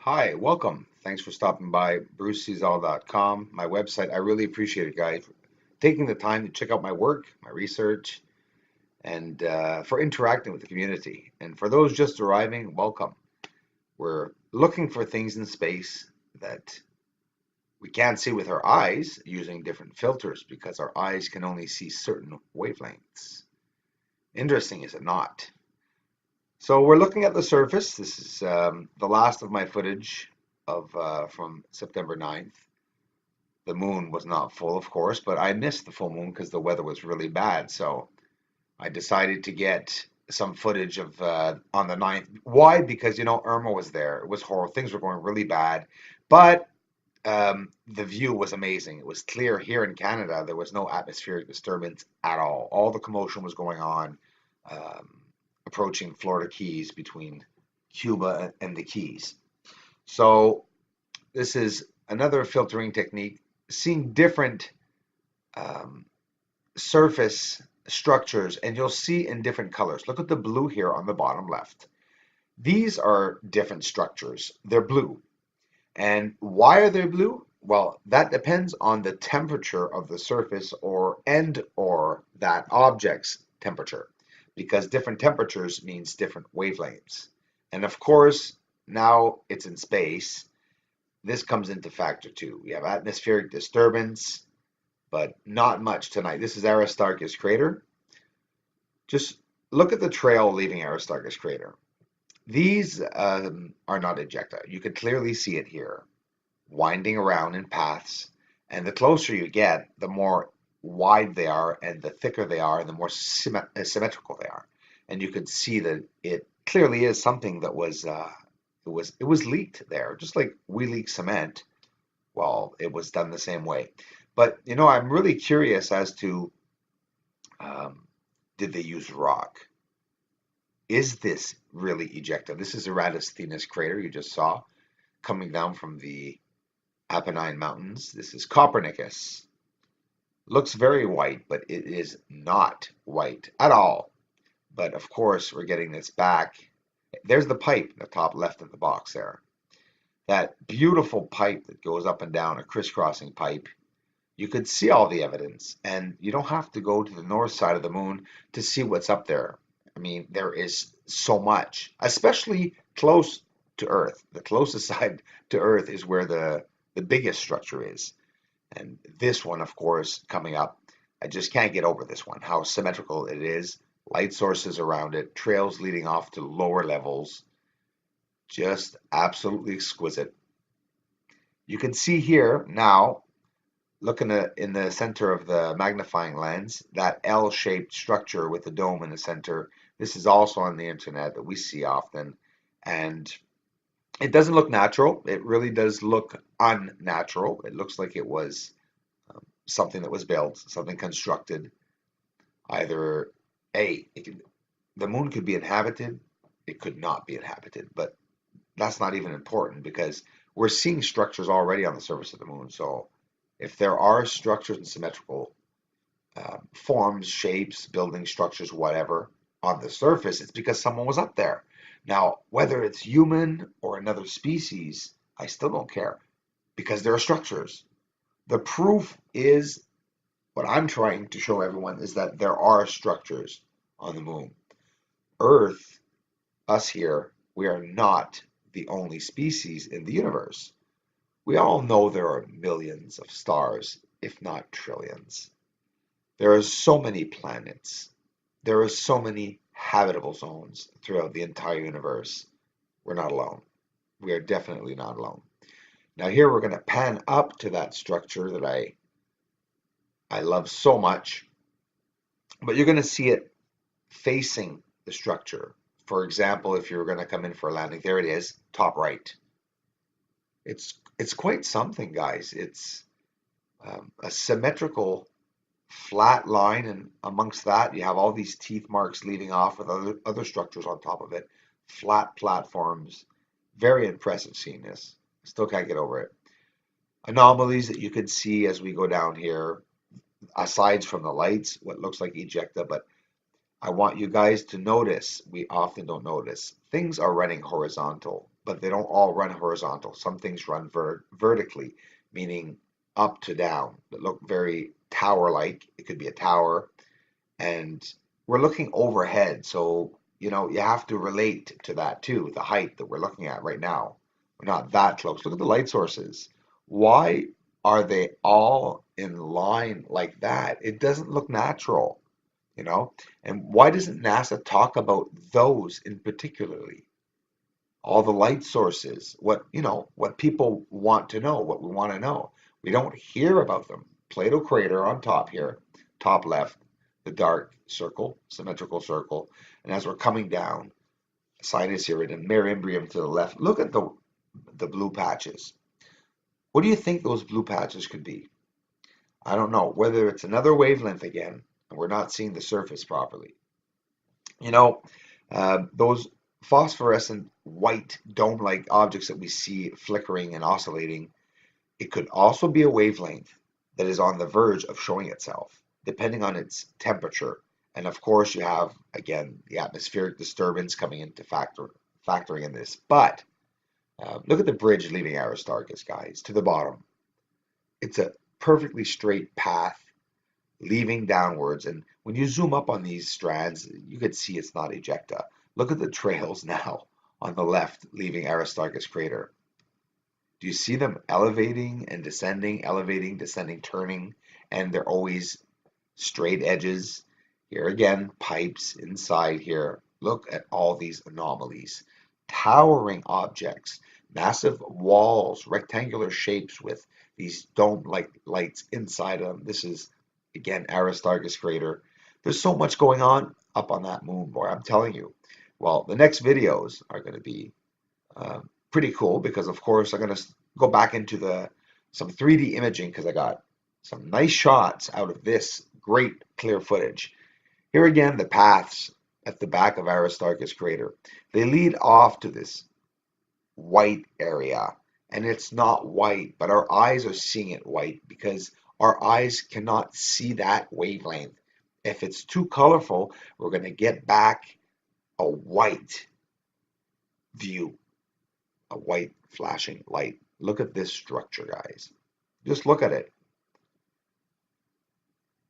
Hi, welcome. Thanks for stopping by bruceseesall.com, my website. I really appreciate it, guys, taking the time to check out my work, my research, and for interacting with the community. And for those just arriving, welcome. We're looking for things in space that we can't see with our eyes using different filters because our eyes can only see certain wavelengths. Interesting, is it not? So we're looking at the surface. This is the last of my footage of from September 9th. The moon was not full, of course, but I missed the full moon because the weather was really bad. So I decided to get some footage of on the 9th. Why? Because Irma was there. It was horrible. Things were going really bad, but the view was amazing. It was clear here in Canada. There was no atmospheric disturbance at all. All the commotion was going on. Um, Approaching Florida Keys between Cuba and the Keys. So this is another filtering technique, seeing different um, surface structures, and you'll see in different colors. Look at the blue here on the bottom left. These are different structures. They're blue. And why are they blue? Well, that depends on the temperature of the surface or that object's temperature, because different temperatures means different wavelengths. And of course, now it's in space. This comes into factor too. We have atmospheric disturbance, but not much tonight. This is Aristarchus crater. Just look at the trail leaving Aristarchus crater. These are not ejecta. You can clearly see it here, winding around in paths. And the closer you get, the more wide they are, and the thicker they are, and the more symmetrical they are. And you can see that it clearly is something that was leaked there, just like we leak cement. Well, it was done the same way. But I'm really curious as to um, did they use rock? Is this really ejecta? This is Eratosthenes crater you just saw coming down from the Apennine Mountains. This is Copernicus. Looks very white, but it is not white at all. But of course, we're getting this back. There's the pipe in the top left of the box there. That beautiful pipe that goes up and down, a crisscrossing pipe. You could see all the evidence, and you don't have to go to the north side of the moon to see what's up there. I mean, there is so much, especially close to Earth. The closest side to Earth is where the biggest structure is. And this one, of course, coming up, I just can't get over this one, how symmetrical it is, light sources around it, trails leading off to lower levels, just absolutely exquisite. You can see here now, look in the center of the magnifying lens, that L-shaped structure with the dome in the center. This is also on the internet that we see often. And it doesn't look natural. It really does look unnatural. It looks like it was something that was built, something constructed. Either the moon could be inhabited, it could not be inhabited, but that's not even important because we're seeing structures already on the surface of the moon. So if there are structures and symmetrical forms, shapes, building structures, whatever, on the surface, it's because someone was up there. Now, whether it's human or another species, I still don't care because there are structures. The proof is what I'm trying to show everyone is that there are structures on the moon. Earth, us here, we are not the only species in the universe. We all know there are millions of stars, if not trillions. There are so many planets. There are so many habitable zones throughout the entire universe. We're not alone. We are definitely not alone. Now here we're going to pan up to that structure that I love so much, but you're going to see it facing the structure. For example, if you're going to come in for a landing, there it is, top right. It's quite something, guys. It's a symmetrical flat line, and amongst that, you have all these teeth marks leading off with other structures on top of it. Flat platforms. Very impressive seeing this. Still can't get over it. Anomalies that you can see as we go down here, aside from the lights, what looks like ejecta, but I want you guys to notice, we often don't notice, things are running horizontal. but they don't all run horizontal. Some things run vertically, meaning up to down, that look very tower-like. It could be a tower, and we're looking overhead, so you have to relate to that too, the height that we're looking at right now. We're not that close. Look at the light sources. Why are they all in line like that? It doesn't look natural, you know? And why doesn't NASA talk about those in particularly? All the light sources, what people want to know, what we want to know. We don't hear about them. Plato crater on top here, top left, the dark circle, symmetrical circle. And as we're coming down, Sinus Irid and Mare Imbrium to the left, look at the blue patches. What do you think those blue patches could be? I don't know. Whether it's another wavelength again, and we're not seeing the surface properly. You know, those phosphorescent white dome-like objects that we see flickering and oscillating, it could also be a wavelength that is on the verge of showing itself, depending on its temperature. And of course, you have, again, the atmospheric disturbance coming into factoring in this. But look at the bridge leaving Aristarchus, guys, to the bottom. It's a perfectly straight path leaving downwards. And when you zoom up on these strands, you could see it's not ejecta. Look at the trails now on the left, leaving Aristarchus crater. Do you see them elevating and descending, elevating, descending, turning, and they're always straight edges? Here again, pipes inside here. Look at all these anomalies. Towering objects, massive walls, rectangular shapes with these dome-like lights inside of them. This is, again, Aristarchus crater. There's so much going on up on that moon, boy, I'm telling you. Well, the next videos are going to be pretty cool because, of course, I'm going to go back into some 3D imaging because I got some nice shots out of this great clear footage. Here again, the paths at the back of Aristarchus crater. They lead off to this white area, and it's not white, but our eyes are seeing it white because our eyes cannot see that wavelength. If it's too colorful, we're going to get back a white view, a white flashing light. Look at this structure, guys. Just look at it.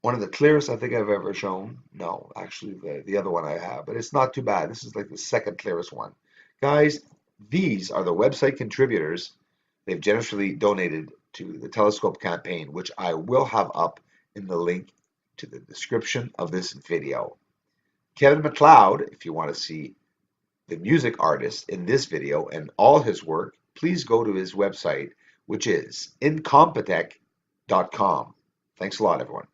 One of the clearest I think I've ever shown. No, actually the other one I have, but it's not too bad. This is like the second clearest one. Guys, these are the website contributors. They've generously donated to the telescope campaign, which I will have up in the link to the description of this video. Kevin MacLeod, if you want to see the music artist in this video and all his work, please go to his website, which is incompetech.com. Thanks a lot, everyone.